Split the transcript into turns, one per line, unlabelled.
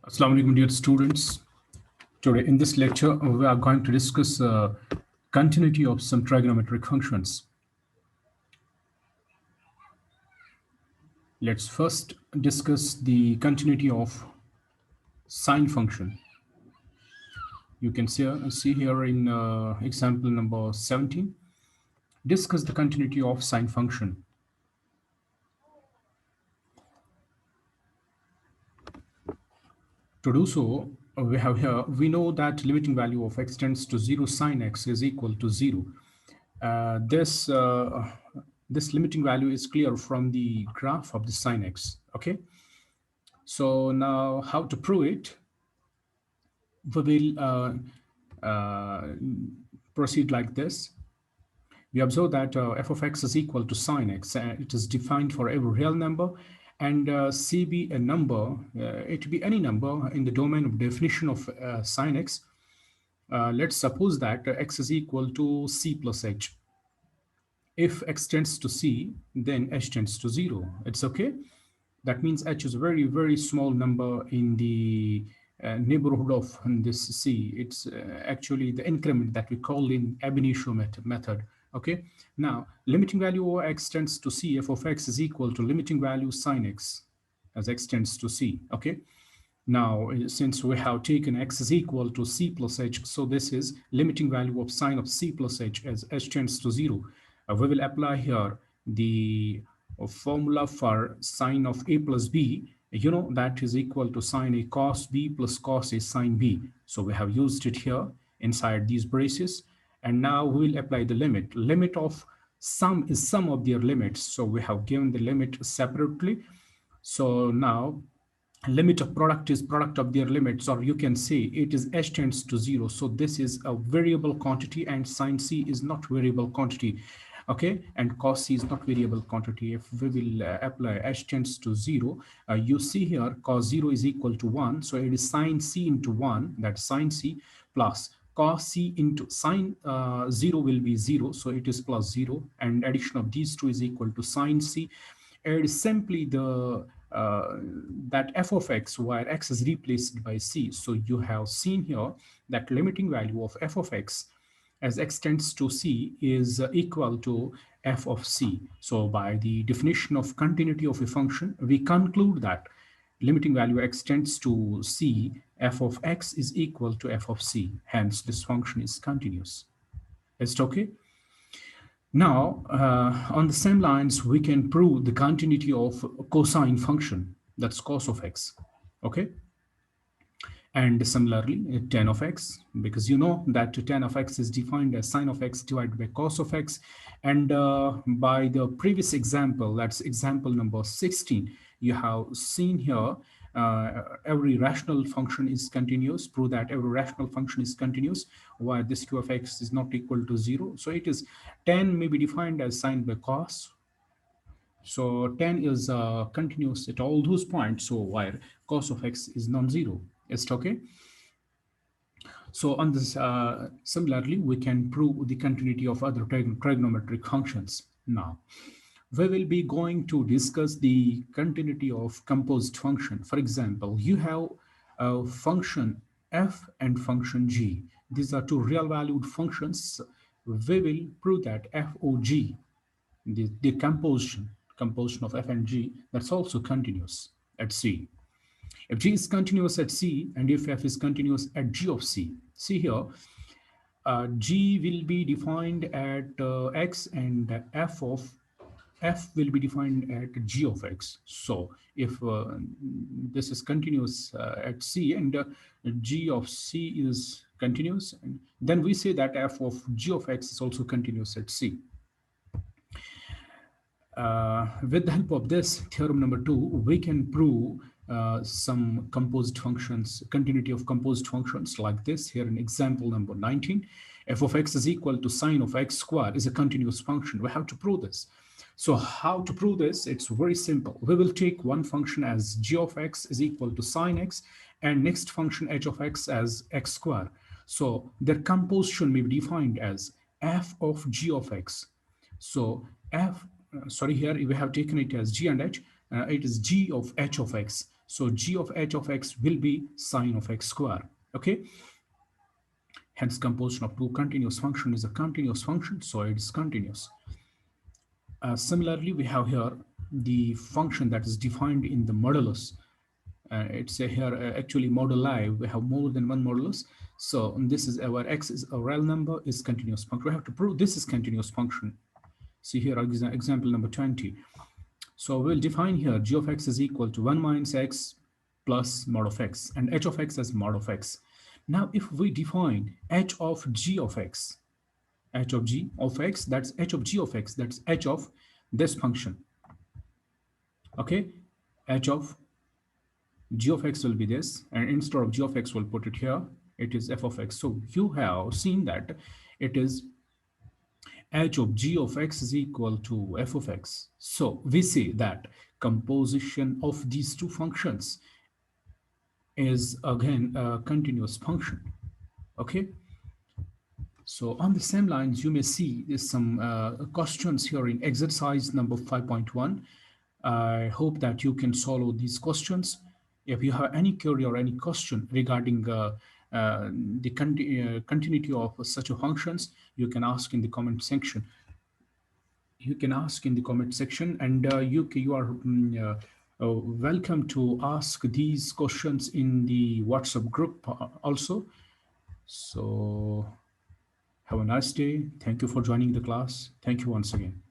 Assalamu alaikum, dear students. Today in this lecture, we are going to discuss continuity of some trigonometric functions. Let's first discuss the continuity of sine function. You can see here in example number 17, discuss the continuity of sine function. To do so, we know that limiting value of x tends to 0 sine x is equal to 0. This limiting value is clear from the graph of the sine x. Okay, so now how to prove it? We will proceed like this. We observe that f of x is equal to sine x. It is defined for every real number, and c be a number. It be any number in the domain of definition of sine x. Let's suppose that x is equal to c plus h. If x tends to c, then h tends to 0. It's okay. That means h is a very, very small number in the neighborhood of this c. It's actually the increment that we call in ab initio method. Okay. Now, limiting value of x tends to c, f of x is equal to limiting value sine x as x tends to c. Okay. Now, since we have taken x is equal to c plus h, so this is limiting value of sine of c plus h as h tends to 0. We will apply here the formula for sine of a plus b. You know that is equal to sine a cos b plus cos a sine b. So we have used it here inside these braces. And now we will apply the limit. Limit of sum is sum of their limits. So we have given the limit separately. So now limit of product is product of their limits, or you can say it is h tends to 0. So this is a variable quantity and sine c is not variable quantity. Okay, and cos c is not variable quantity. If we will apply h tends to 0, you see here cos 0 is equal to 1. So it is sine c into 1, that's sine c, plus cos c into sine 0 will be 0. So it is plus 0, and addition of these two is equal to sine c. It is simply the that f of x where x is replaced by c. So you have seen here that limiting value of f of x as x tends to c is equal to f of c. So by the definition of continuity of a function, we conclude that limiting value x tends to c, f of x is equal to f of c. Hence, this function is continuous. Is it okay? Now, on the same lines, we can prove the continuity of cosine function, that's cos of x, okay? And similarly, tan of x, because you know that tan of x is defined as sine of x divided by cos of x. And by the previous example, that's example number 16, you have seen here every rational function is continuous. Prove that every rational function is continuous, while this q of x is not equal to 0. So it is tan may be defined as sine by cos. So tan is continuous at all those points. So while cos of x is non-zero. Is it okay? So on this, similarly, we can prove the continuity of other trigonometric functions. Now, we will be going to discuss the continuity of composite function. For example, you have a function f and function g. These are two real valued functions. We will prove that f of g, the composition of f and g, that's also continuous at c. If g is continuous at c and if f is continuous at g of c, see here, g will be defined at x and f of f will be defined at g of x. So if this is continuous at c and g of c is continuous, then we say that f of g of x is also continuous at c. With the help of this theorem number 2, we can prove some composite functions, continuity of composite functions like this here in example number 19. F of x is equal to sine of x squared is a continuous function. We have to prove this. So how to prove this? It's very simple. We will take one function as g of x is equal to sine x and next function h of x as x squared. So their composition may be defined as f of g of x. So here we have taken it as g and h. It is g of h of x. So g of h of x will be sine of x square. Okay, hence composition of two continuous function is a continuous function, so it is continuous. Similarly, we have here the function that is defined in the modulus. It's here actually moduli. We have more than one modulus. So this is our x is a real number is continuous function. We have to prove this is continuous function. See here example number 20. So we'll define here g of x is equal to 1 minus x plus mod of x and h of x as mod of x. Now if we define h of g of x, h of g of x, that's h of g of x, that's h of this function. Okay, h of g of x will be this, and instead of g of x we'll put it here, it is f of x. So you have seen that it is h of g of x is equal to f of x. So we say that composition of these two functions is again a continuous function. Okay, so on the same lines you may see there's some questions here in exercise number 5.1. I hope that you can solve these questions. If you have any query or any question regarding the continuity of such a functions, you can ask in the comment section. You can ask in the comment section, and you are welcome to ask these questions in the WhatsApp group also. So have a nice day. Thank you for joining the class. Thank you once again.